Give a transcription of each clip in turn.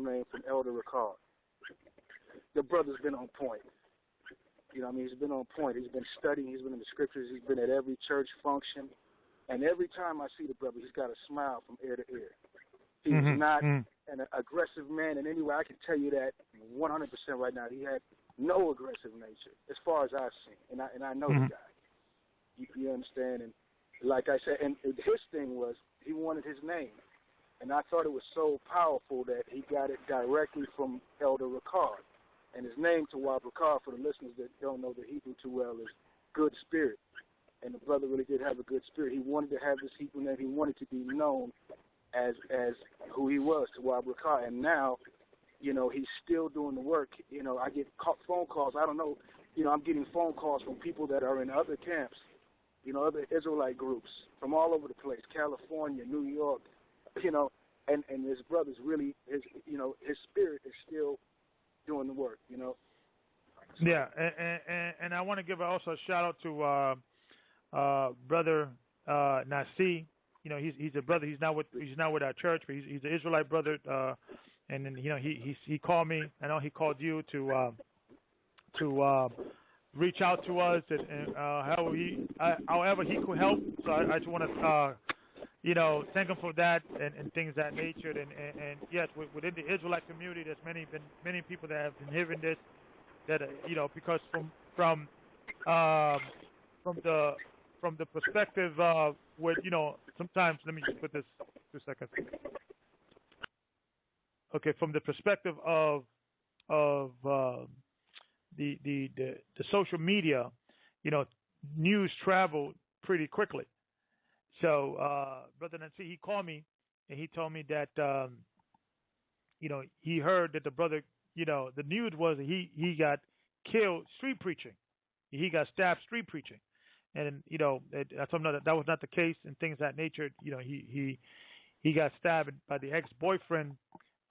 name from Elder Ricard. The brother's been on point. You know what I mean? He's been on point. He's been studying. He's been in the scriptures. He's been at every church function. And every time I see the brother, he's got a smile from ear to ear. He's not an aggressive man in any way. I can tell you that 100% right now. He had no aggressive nature as far as I've seen. And I know the guy. You understand? And like I said, and his thing was he wanted his name. And I thought it was so powerful that he got it directly from Elder Ricard. And his name, TAWAB Ricard, for the listeners that don't know the Hebrew too well, is good spirit. And the brother really did have a good spirit. He wanted to have this Hebrew name. He wanted to be known as who he was, TAWAB Ricard. And now, you know, he's still doing the work. You know, I get phone calls. I don't know. You know, I'm getting phone calls from people that are in other camps, you know, other Israelite groups from all over the place, California, New York, you know, and his brother's really, you know, his spirit is still doing the work, you know. So. Yeah, and I want to give also a shout out to brother Nasi. You know, he's a brother. He's not with our church, but he's an Israelite brother. And then, you know, he called me. I know he called you to reach out to us and however he could help. So I just want to you know, thank him for that and things of that nature. And yes, within the Israelite community, there's many people that have been hearing this. That you know, because from the perspective of what, you know, sometimes, let me just put this 2 seconds. Okay, from the perspective of the social media, you know, news travel pretty quickly. So Brother Nancy, he called me and he told me that you know, he heard that the brother, you know, the news was he got killed street preaching. He got stabbed street preaching. And, you know, I told him that was not the case and things of that nature. You know, he got stabbed by the ex-boyfriend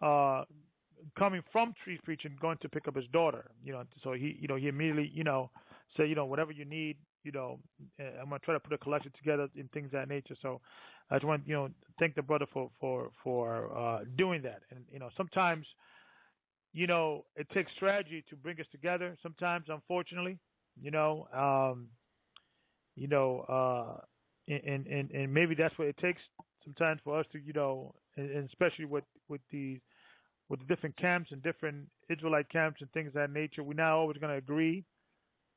coming from street preaching, going to pick up his daughter. You know, so he immediately, you know, said, you know, whatever you need, you know, I'm gonna try to put a collection together and things of that nature. So I just want, you know, thank the brother for doing that. And, you know, sometimes, you know, it takes strategy to bring us together. Sometimes, unfortunately, you know, and maybe that's what it takes sometimes for us to, you know, and especially with the different camps and different Israelite camps and things of that nature, we're not always going to agree,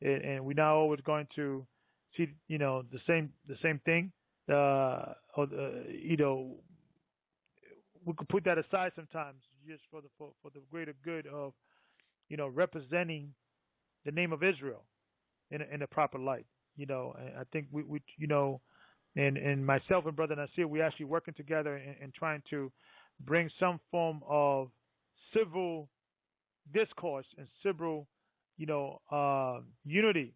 and we're not always going to see, you know, the same thing. You know, we could put that aside sometimes just for the greater good of, you know, representing the name of Israel in a proper light. You know, I think we you know, and myself and Brother Nasir, we actually working together and trying to bring some form of civil discourse and civil, you know, unity,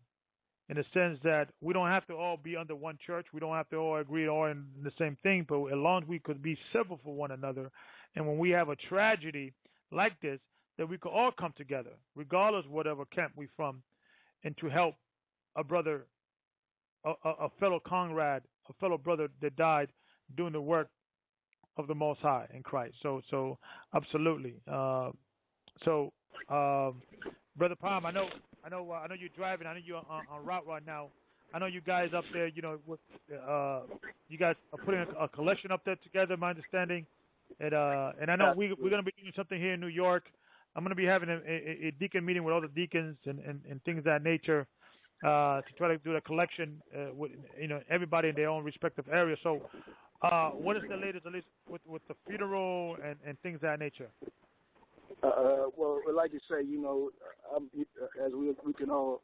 in the sense that we don't have to all be under one church. We don't have to all agree all in the same thing, but as long as we could be civil for one another, and when we have a tragedy like this, that we could all come together, regardless of whatever camp we're from, and to help a brother, a fellow comrade, a fellow brother that died doing the work of the Most High in Christ. So absolutely. Brother Palm, I know you're driving. I know you're on route right now. I know you guys up there. You know, you guys are putting a collection up there together. My understanding, and I know we're going to be doing something here in New York. I'm going to be having a deacon meeting with all the deacons and things of that nature to try to do a collection with, you know, everybody in their own respective area. So, what is the latest, at least with the funeral and things of that nature? Well, like you say, you know, as we can all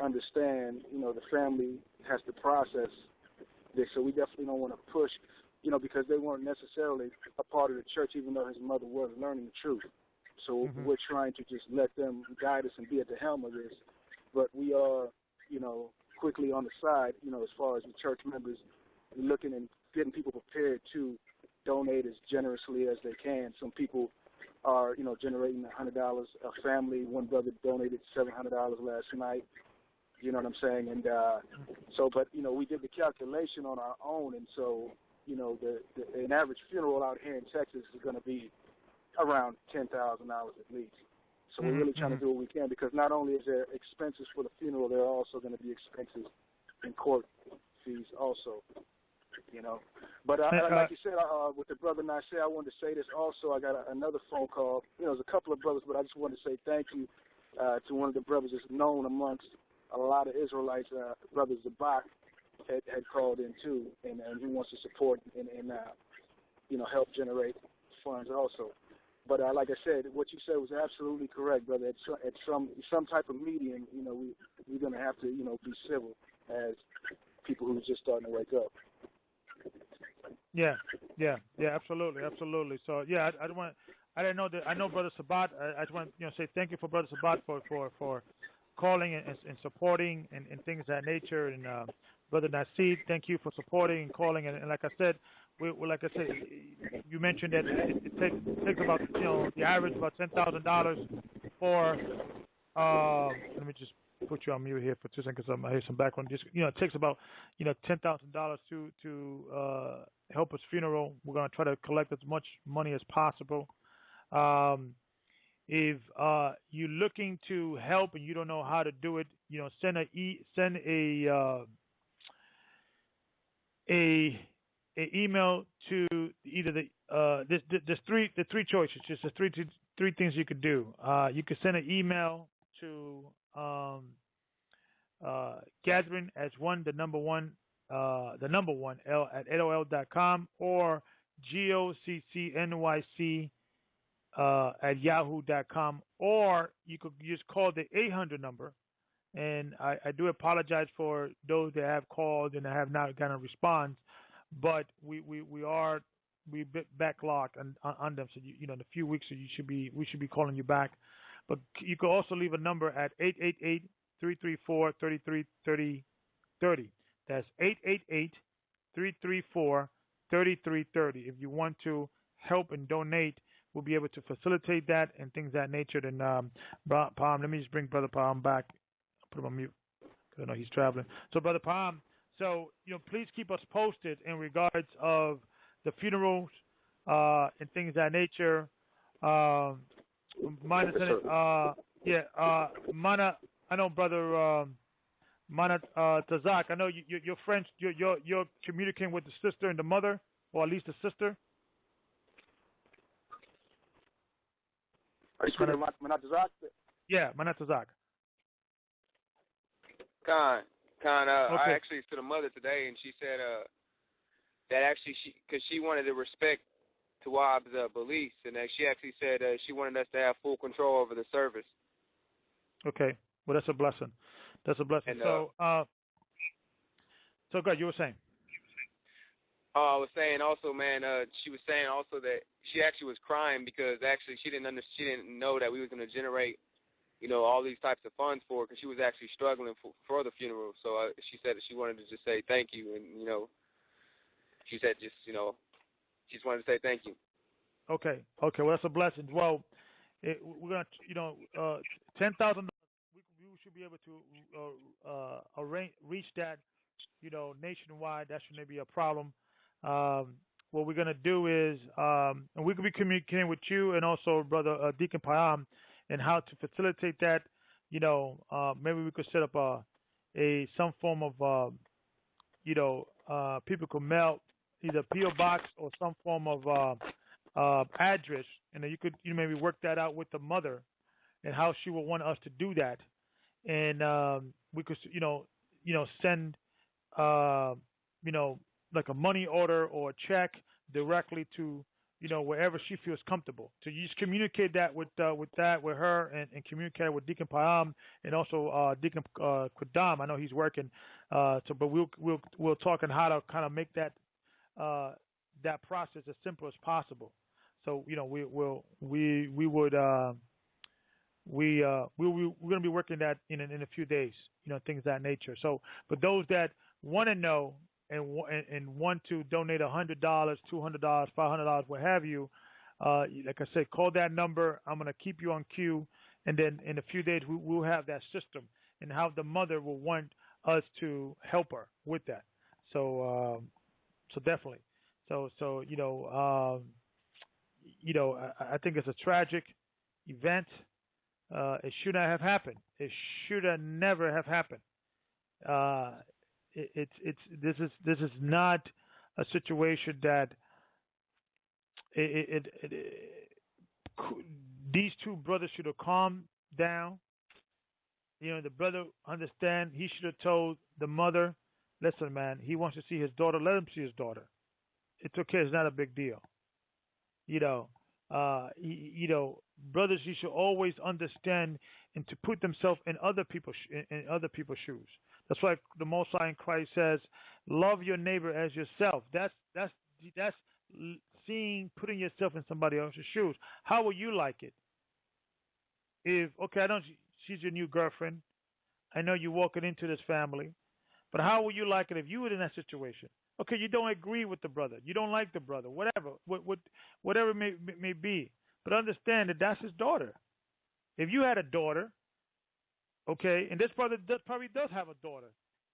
understand, you know, the family has to process this, so we definitely don't want to push, you know, because they weren't necessarily a part of the church, even though his mother was learning the truth. So we're trying to just let them guide us and be at the helm of this. But we are, you know, quickly on the side, you know, as far as the church members, looking and getting people prepared to donate as generously as they can. Some people are, you know, generating $100 a family. One brother donated $700 last night. You know what I'm saying? And but, you know, we did the calculation on our own, and so, you know, an average funeral out here in Texas is going to be around $10,000 at least. So we're Mm-hmm. really trying to do what we can, because not only is there expenses for the funeral, there are also going to be expenses in court fees also, you know. But like you said, with the brother Nasir, I wanted to say this also. I got another phone call. You know, there's a couple of brothers, but I just wanted to say thank you to one of the brothers that's known amongst a lot of Israelites. Brother Zabak had called in too, and he wants to support and you know, help generate funds also. But like I said, what you said was absolutely correct, brother. At some type of medium, you know, we're going to have to, you know, be civil as people who's just starting to wake up. Yeah, absolutely. So yeah, I didn't know that. I know Brother Sabat. I just want to, you know, say thank you for Brother Sabat for calling and supporting and things of that nature. And Brother Nasir, thank you for supporting and calling. And like I said, like I said, you mentioned that it takes about, you know, the average about $10,000 for. Let me just put you on mute here for 2 seconds. I hear some background. Just, you know, it takes about, you know, $10,000 to help his funeral. We're gonna try to collect as much money as possible. If you're looking to help and you don't know how to do it, you know, send a email to either there's three choices. Just the three things you could do. You could send an email to gathering as the number one L at AOL.com, or GOCC NYC at yahoo.com, or you could just call the 800 number. And I do apologize for those that have called and have not gotten a response, but we backlogged on them. So you know, in a few weeks, so we should be calling you back. But you could also leave a number at 888-334-3330. That's 888-334-3330. If you want to help and donate, we'll be able to facilitate that and things of that nature. Then Palm, let me just bring Brother Palm back. Put him on mute because I know he's traveling. So, Brother Palm, so, you know, please keep us posted in regards of the funerals and things of that nature. Mana, Mana, I know, Brother Mana Tazak, I know your friends, you're communicating with the sister and the mother, or at least the sister. Are you speaking of Mana Tazak? Yeah, Mana Tazak. Con, okay. I actually to the mother today, and she said that actually because she wanted to respect TAWAB's beliefs, and she actually said she wanted us to have full control over the service. Okay, well, that's a blessing. That's a blessing. And, so good. You were saying? I was saying also, man. She was saying also that she actually was crying because actually she didn't know that we was going to generate, you know, all these types of funds for her, because she was actually struggling for the funeral. So she said that she wanted to just say thank you, and, you know, she said just, you know, she just wanted to say thank you. Okay, well, that's a blessing. Well, we're going to, you know, $10,000, we should be able to reach that, you know, nationwide. That shouldn't be a problem. What we're going to do is, and we could be communicating with you and also Brother Deacon Payam, and how to facilitate that. You know, maybe we could set up some form of, you know, people could mail either PO box or some form of address, and then you maybe work that out with the mother and how she will want us to do that, and we could, you know, send, you know, like a money order or a check directly to, you know, wherever she feels comfortable. So you just communicate that with her, and communicate with Deacon Payam and also Deacon Kudam. I know he's working. So, but we'll talk on how to kind of make that that process as simple as possible. So, you know, we're going to be working that in a few days. You know, things of that nature. So, for those that want to know and want to donate $100, $200, $500, what have you, like I said, call that number. I'm going to keep you on queue, and then in a few days we'll have that system and how the mother will want us to help her with that. So, so definitely. So you know, I think it's a tragic event. It should not have happened. It should have never have happened. This is not a situation that these two brothers should have calmed down. The brother understand. He should have told the mother, "Listen, man, he wants to see his daughter. Let him see his daughter. It's okay. It's not a big deal." Brothers, you should always understand and to put themselves in other people's shoes. That's why the Most High in Christ says, "Love your neighbor as yourself." That's putting yourself in somebody else's shoes. How will you like it? If she's your new girlfriend. I know you're walking into this family, but how will you like it if you were in that situation? Okay, you don't agree with the brother, you don't like the brother, whatever it may be, but understand that that's his daughter. If you had a daughter, okay, and this brother probably does have a daughter,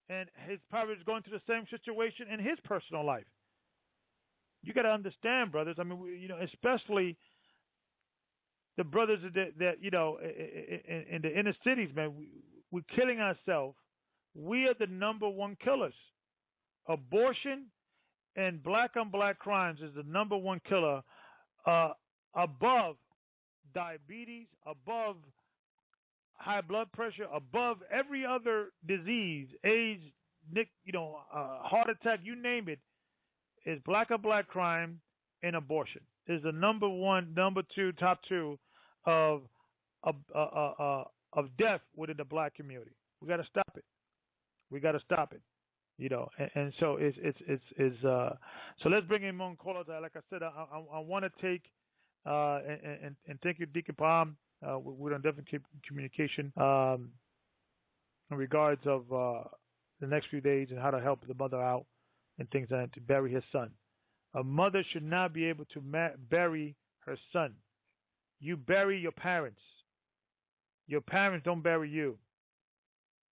and his probably is going through the same situation in his personal life. You got to understand, brothers. I mean, especially the brothers that in the inner cities, man, we're killing ourselves. We are the number one killers. Abortion and black on black crimes is the number one killer, above diabetes, above high blood pressure, above every other disease, AIDS, heart attack, you name it. Is black on black crime and abortion is the number one, number two, top two of death within the black community. We got to stop it. And so so let's bring in more callers. Like I said, I want to take and thank you, Deacon Palm. We're going to definitely keep communication in regards of the next few days and how to help the mother out and things like that to bury his son. A mother should not be able to bury her son. You bury your parents. Your parents don't bury you.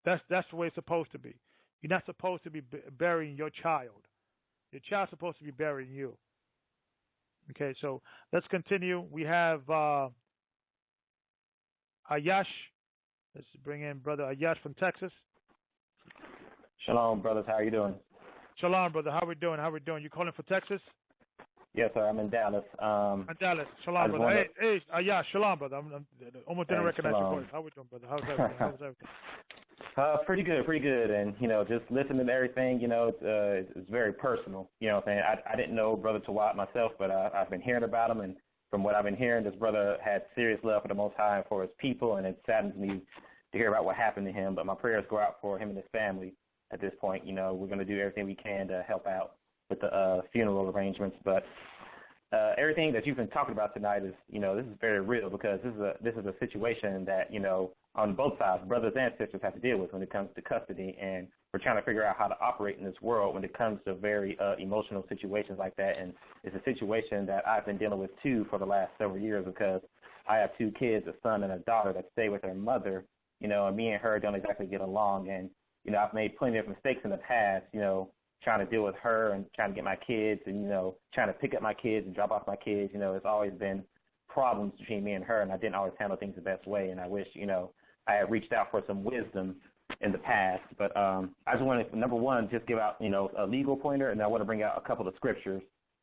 That's the way it's supposed to be. You're not supposed to be burying your child. Your child's supposed to be burying you. Okay, so let's continue. We have Ayash. Let's bring in Brother Ayash from Texas. Shalom, brothers. How are you doing? Shalom, brother. How we doing? You calling for Texas? Yes, sir. I'm in Dallas. In Dallas. Shalom, brother. Hey, Ayash. Shalom, brother. I'm almost didn't recognize your voice. How we doing, brother? How's everything? Pretty good. And, just listening to everything, it's very personal. You know what I'm saying? I didn't know Brother TAWAB myself, but I've been hearing about him. And from what I've been hearing, this brother had serious love for the Most High and for his people. And it saddens me to hear about what happened to him. But my prayers go out for him and his family at this point. We're going to do everything we can to help out with the funeral arrangements. But everything that you've been talking about tonight is, this is very real because this is a situation that, on both sides, brothers and sisters have to deal with when it comes to custody. And we're trying to figure out how to operate in this world when it comes to very emotional situations like that. And it's a situation that I've been dealing with, too, for the last several years because I have two kids, a son and a daughter, that stay with their mother, and me and her don't exactly get along. And, I've made plenty of mistakes in the past, trying to deal with her and trying to get my kids and, trying to pick up my kids and drop off my kids. It's always been problems between me and her, and I didn't always handle things the best way. And I wish, I had reached out for some wisdom in the past. But I just want to, number one, just give out, a legal pointer, and I want to bring out a couple of scriptures,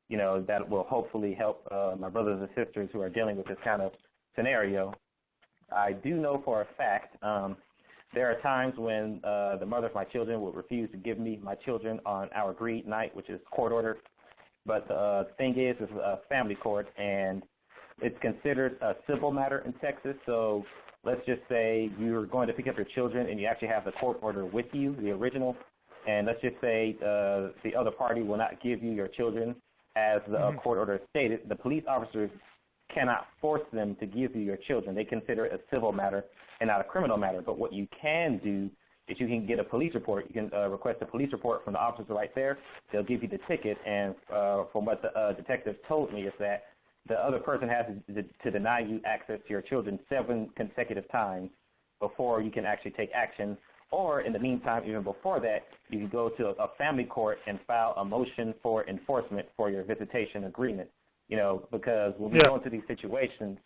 that will hopefully help my brothers and sisters who are dealing with this kind of scenario. I do know for a fact there are times when the mother of my children will refuse to give me my children on our agreed night, which is court ordered. But the thing is, it's a family court, and it's considered a civil matter in Texas. So let's just say you're going to pick up your children and you actually have the court order with you, the original, and let's just say the other party will not give you your children as the court order stated. The police officers cannot force them to give you your children. They consider it a civil matter and not a criminal matter. But what you can do is you can get a police report. You can request a police report from the officers right there. They'll give you the ticket. And from what the detective told me is that the other person has to deny you access to your children 7 consecutive times before you can actually take action. Or in the meantime, even before that, you can go to a family court and file a motion for enforcement for your visitation agreement. you know, because when we go into these situations,